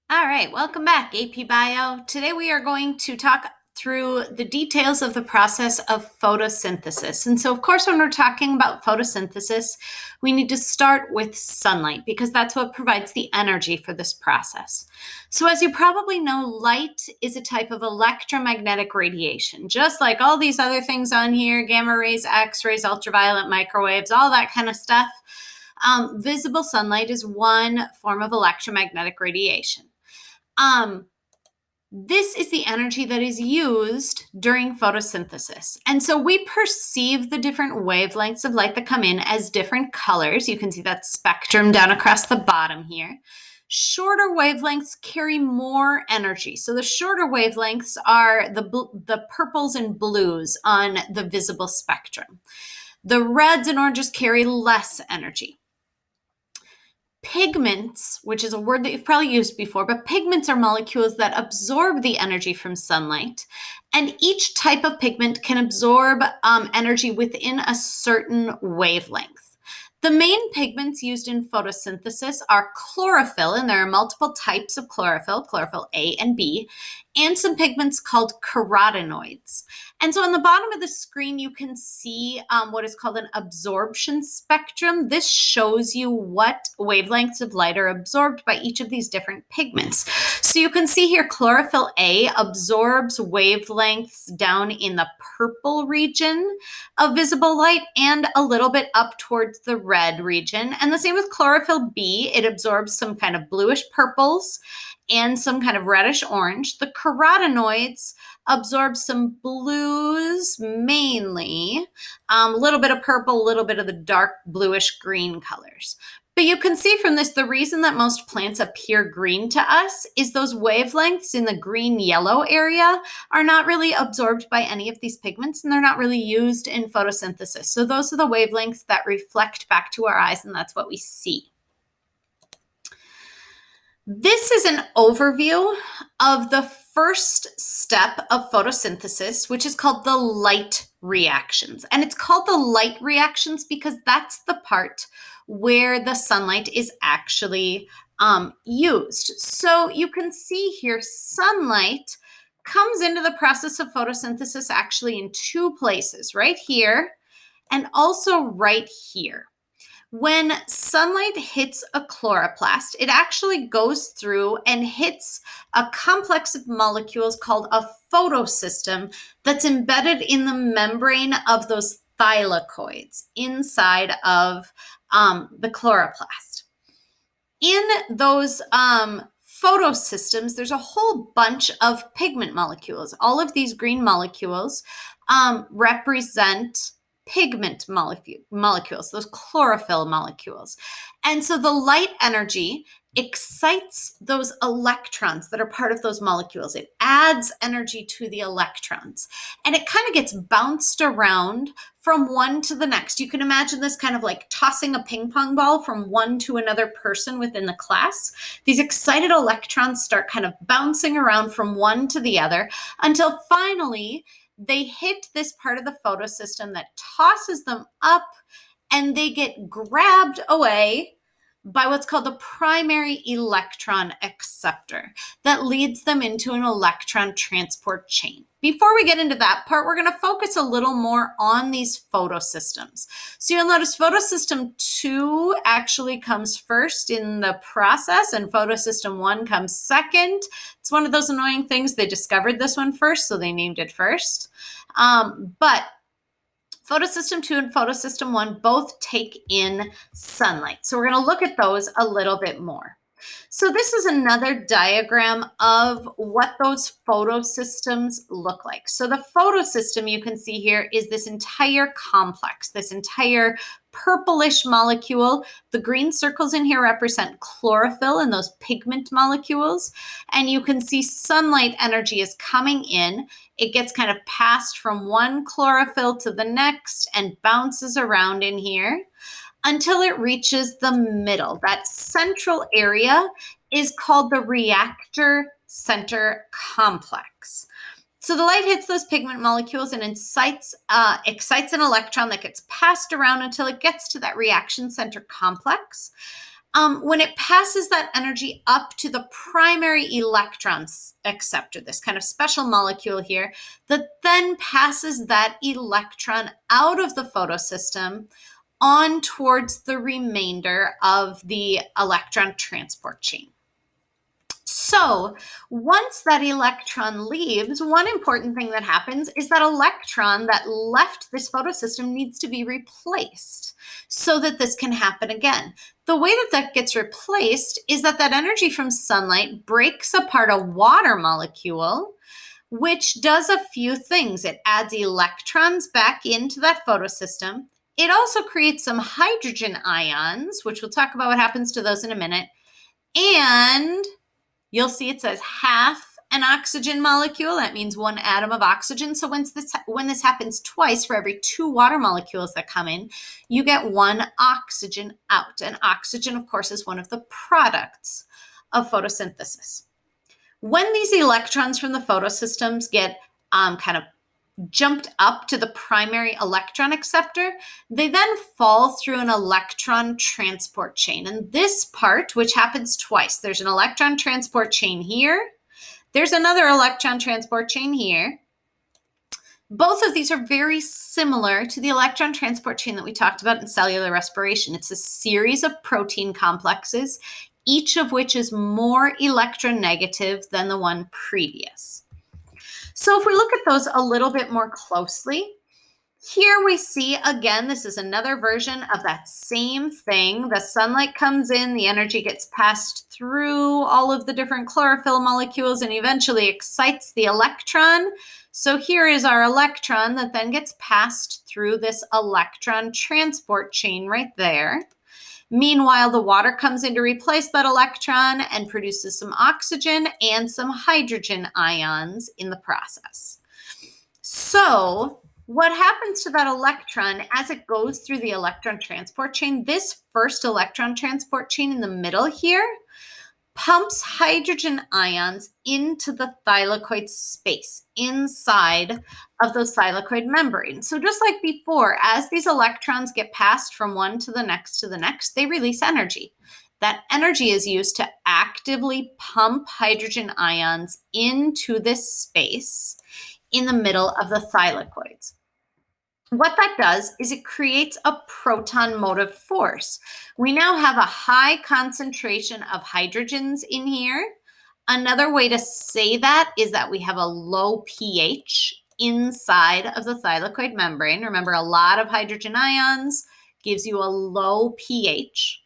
All right, welcome back, AP Bio. Today we are going to talk through the details of the process of photosynthesis. And so, of course, when we're talking about photosynthesis, we need to start with sunlight because that's what provides the energy for this process. So, as you probably know, light is a type of electromagnetic radiation, just like all these other things on here, gamma rays, X rays, ultraviolet, microwaves, all that kind of stuff. Visible sunlight is one form of electromagnetic radiation. This is the energy that is used during photosynthesis. And so we perceive the different wavelengths of light that come in as different colors. You can see that spectrum down across the bottom here. Shorter wavelengths carry more energy. So the shorter wavelengths are the purples and blues on the visible spectrum. The reds and oranges carry less energy. Pigments, which is a word that you've probably used before, but pigments are molecules that absorb the energy from sunlight. And each type of pigment can absorb energy within a certain wavelength. The main pigments used in photosynthesis are chlorophyll, and there are multiple types of chlorophyll A and B, and some pigments called carotenoids. And so on the bottom of the screen, you can see what is called an absorption spectrum. This shows you what wavelengths of light are absorbed by each of these different pigments. So you can see here chlorophyll A absorbs wavelengths down in the purple region of visible light and a little bit up towards the red region. And the same with chlorophyll B. It absorbs some kind of bluish purples and some kind of reddish orange. The carotenoids absorb some blues mainly, a little bit of purple, a little bit of the dark bluish green colors. But you can see from this, the reason that most plants appear green to us is those wavelengths in the green-yellow area are not really absorbed by any of these pigments, and they're not really used in photosynthesis. So those are the wavelengths that reflect back to our eyes, and that's what we see. This is an overview of the first step of photosynthesis, which is called the light reactions. And it's called the light reactions because that's the part where the sunlight is actually used. So you can see here, sunlight comes into the process of photosynthesis actually in two places, right here and also right here. When sunlight hits a chloroplast, it actually goes through and hits a complex of molecules called a photosystem that's embedded in the membrane of those thylakoids inside of the chloroplast. In those photosystems, there's a whole bunch of pigment molecules. All of these green molecules represent pigment molecules, those chlorophyll molecules. And so the light energy excites those electrons that are part of those molecules. It adds energy to the electrons, and it kind of gets bounced around from one to the next. You can imagine this kind of like tossing a ping pong ball from one to another person within the class. These excited electrons start kind of bouncing around from one to the other until finally they hit this part of the photosystem that tosses them up, and they get grabbed away by what's called the primary electron acceptor that leads them into an electron transport chain. Before we get into that part, we're going to focus a little more on these photosystems. So you'll notice photosystem 2 actually comes first in the process, and photosystem 1 comes second. It's one of those annoying things. They discovered this one first, so they named it first. But photosystem 2 and photosystem 1 both take in sunlight. So we're going to look at those a little bit more. So this is another diagram of what those photosystems look like. So the photosystem you can see here is this entire complex, this entire purplish molecule. The green circles in here represent chlorophyll and those pigment molecules. And you can see sunlight energy is coming in. It gets kind of passed from one chlorophyll to the next and bounces around in here until it reaches the middle. That central area is called the reactor center complex. So the light hits those pigment molecules and excites an electron that gets passed around until it gets to that reaction center complex. when it passes that energy up to the primary electron acceptor, this kind of special molecule here, that then passes that electron out of the photosystem on towards the remainder of the electron transport chain. So once that electron leaves, one important thing that happens is that electron that left this photosystem needs to be replaced so that this can happen again. The way that that gets replaced is that that energy from sunlight breaks apart a water molecule, which does a few things. It adds electrons back into that photosystem. It also creates some hydrogen ions, which we'll talk about what happens to those in a minute. And you'll see it says half an oxygen molecule. That means one atom of oxygen. So when this happens twice for every 2 water molecules that come in, you get 1 oxygen out. And oxygen, of course, is one of the products of photosynthesis. When these electrons from the photosystems get kind of jumped up to the primary electron acceptor, they then fall through an electron transport chain. And this part, which happens twice, there's an electron transport chain here, there's another electron transport chain here. Both of these are very similar to the electron transport chain that we talked about in cellular respiration. It's a series of protein complexes, each of which is more electronegative than the one previous. So if we look at those a little bit more closely, here we see, again, this is another version of that same thing. The sunlight comes in, the energy gets passed through all of the different chlorophyll molecules and eventually excites the electron. So here is our electron that then gets passed through this electron transport chain right there. Meanwhile, the water comes in to replace that electron and produces some oxygen and some hydrogen ions in the process. So what happens to that electron as it goes through the electron transport chain? This first electron transport chain in the middle here pumps hydrogen ions into the thylakoid space inside of those thylakoid membranes. So just like before, as these electrons get passed from one to the next, they release energy. That energy is used to actively pump hydrogen ions into this space in the middle of the thylakoids. What that does is it creates a proton motive force. We now have a high concentration of hydrogens in here. Another way to say that is that we have a low pH inside of the thylakoid membrane. Remember, a lot of hydrogen ions gives you a low pH.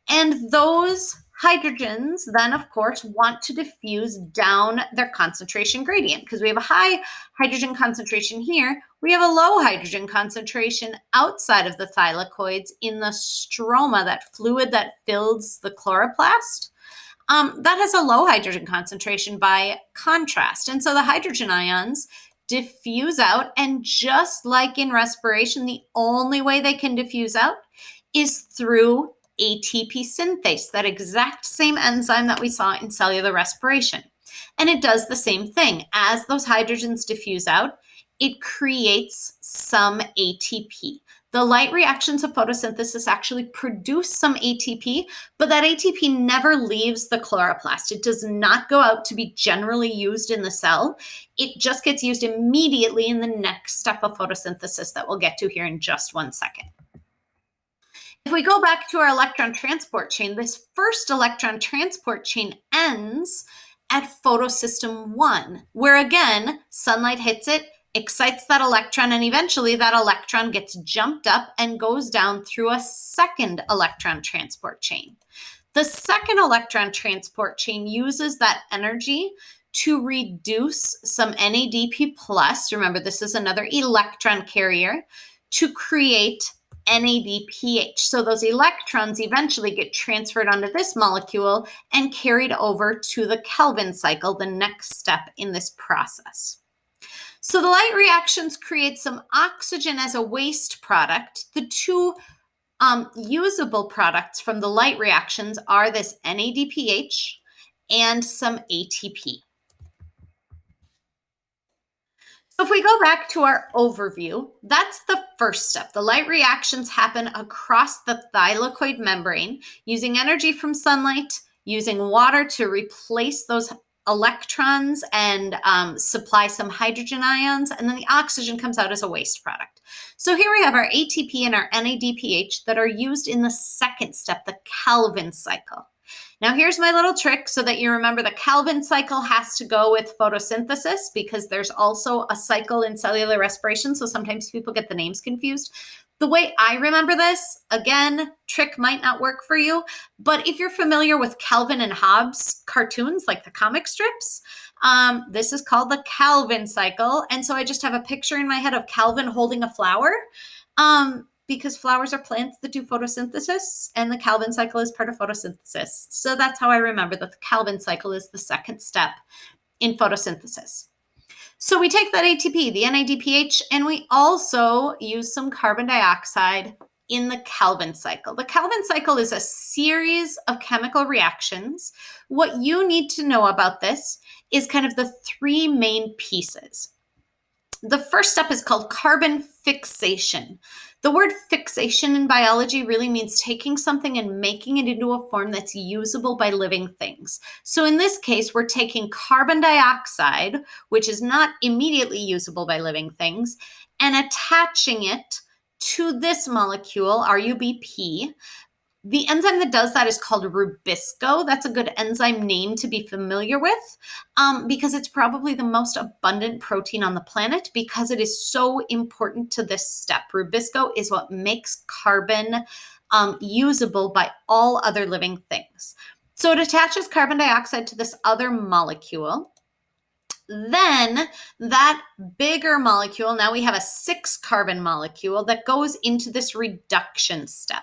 And those hydrogens then, of course, want to diffuse down their concentration gradient because we have a high hydrogen concentration here. We have a low hydrogen concentration outside of the thylakoids in the stroma, that fluid that fills the chloroplast. That has a low hydrogen concentration by contrast. And so the hydrogen ions diffuse out, and just like in respiration, the only way they can diffuse out is through ATP synthase, that exact same enzyme that we saw in cellular respiration. And it does the same thing. As those hydrogens diffuse out, it creates some ATP. The light reactions of photosynthesis actually produce some ATP, but that ATP never leaves the chloroplast. It does not go out to be generally used in the cell. It just gets used immediately in the next step of photosynthesis that we'll get to here in just 1 second. If we go back to our electron transport chain, this first electron transport chain ends at photosystem 1, where again, sunlight hits it, excites that electron, and eventually that electron gets jumped up and goes down through a second electron transport chain. The second electron transport chain uses that energy to reduce some NADP+, remember this is another electron carrier, to create NADPH. So those electrons eventually get transferred onto this molecule and carried over to the Kelvin cycle, the next step in this process. So the light reactions create some oxygen as a waste product. The two usable products from the light reactions are this NADPH and some ATP. So if we go back to our overview, that's the first step. The light reactions happen across the thylakoid membrane using energy from sunlight, using water to replace those electrons and supply some hydrogen ions, and then the oxygen comes out as a waste product. So here we have our ATP and our NADPH that are used in the second step, the Calvin cycle. Now here's my little trick so that you remember the Calvin cycle has to go with photosynthesis because there's also a cycle in cellular respiration, so sometimes people get the names confused. The way I remember this, again, trick might not work for you, but if you're familiar with Calvin and Hobbes cartoons, like the comic strips, this is called the Calvin cycle. And so I just have a picture in my head of Calvin holding a flower because flowers are plants that do photosynthesis, and the Calvin cycle is part of photosynthesis. So that's how I remember that the Calvin cycle is the second step in photosynthesis. So we take that ATP, the NADPH, and we also use some carbon dioxide in the Calvin cycle. The Calvin cycle is a series of chemical reactions. What you need to know about this is kind of the three main pieces. The first step is called carbon fixation. The word fixation in biology really means taking something and making it into a form that's usable by living things. So in this case, we're taking carbon dioxide, which is not immediately usable by living things, and attaching it to this molecule, RUBP. The enzyme that does that is called Rubisco. That's a good enzyme name to be familiar with because it's probably the most abundant protein on the planet because it is so important to this step. Rubisco is what makes carbon usable by all other living things. So it attaches carbon dioxide to this other molecule. Then that bigger molecule, now we have a 6-carbon molecule that goes into this reduction step.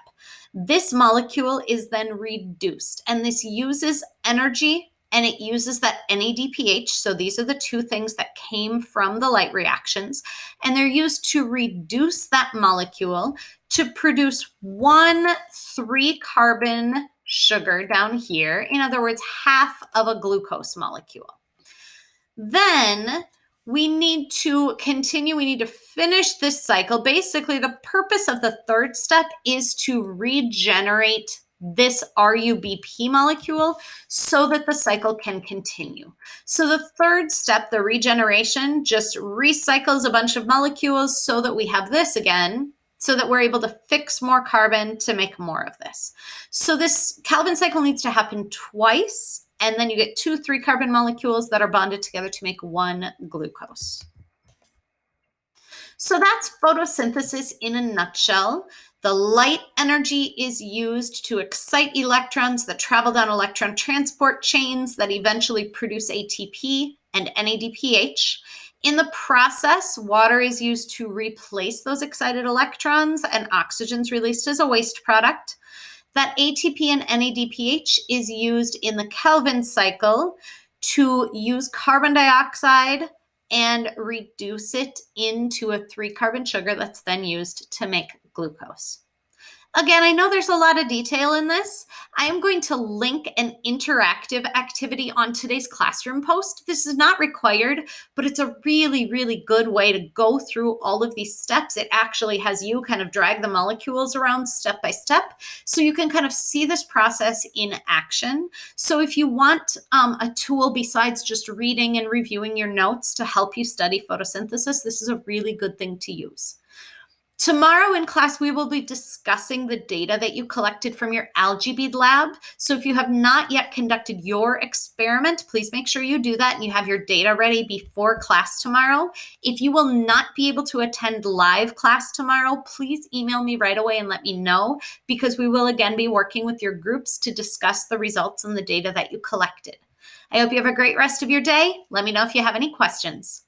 This molecule is then reduced, and this uses energy, and it uses that NADPH. So these are the two things that came from the light reactions, and they're used to reduce that molecule to produce one 3-carbon sugar down here. In other words, half of a glucose molecule. Then we need to continue, we need to finish this cycle. Basically, the purpose of the third step is to regenerate this RUBP molecule so that the cycle can continue. So the third step, the regeneration, just recycles a bunch of molecules so that we have this again, so that we're able to fix more carbon to make more of this. So this Calvin cycle needs to happen twice. And then you get 2 3-carbon molecules that are bonded together to make one glucose. So that's photosynthesis in a nutshell. The light energy is used to excite electrons that travel down electron transport chains that eventually produce ATP and NADPH. In the process, water is used to replace those excited electrons, and oxygen is released as a waste product. That ATP and NADPH is used in the Calvin cycle to use carbon dioxide and reduce it into a 3-carbon sugar that's then used to make glucose. Again, I know there's a lot of detail in this. I am going to link an interactive activity on today's classroom post. This is not required, but it's a really, really good way to go through all of these steps. It actually has you kind of drag the molecules around step by step, so you can kind of see this process in action. So if you want a tool besides just reading and reviewing your notes to help you study photosynthesis, this is a really good thing to use. Tomorrow in class, we will be discussing the data that you collected from your algae bead lab. So if you have not yet conducted your experiment, please make sure you do that and you have your data ready before class tomorrow. If you will not be able to attend live class tomorrow, please email me right away and let me know, because we will again be working with your groups to discuss the results and the data that you collected. I hope you have a great rest of your day. Let me know if you have any questions.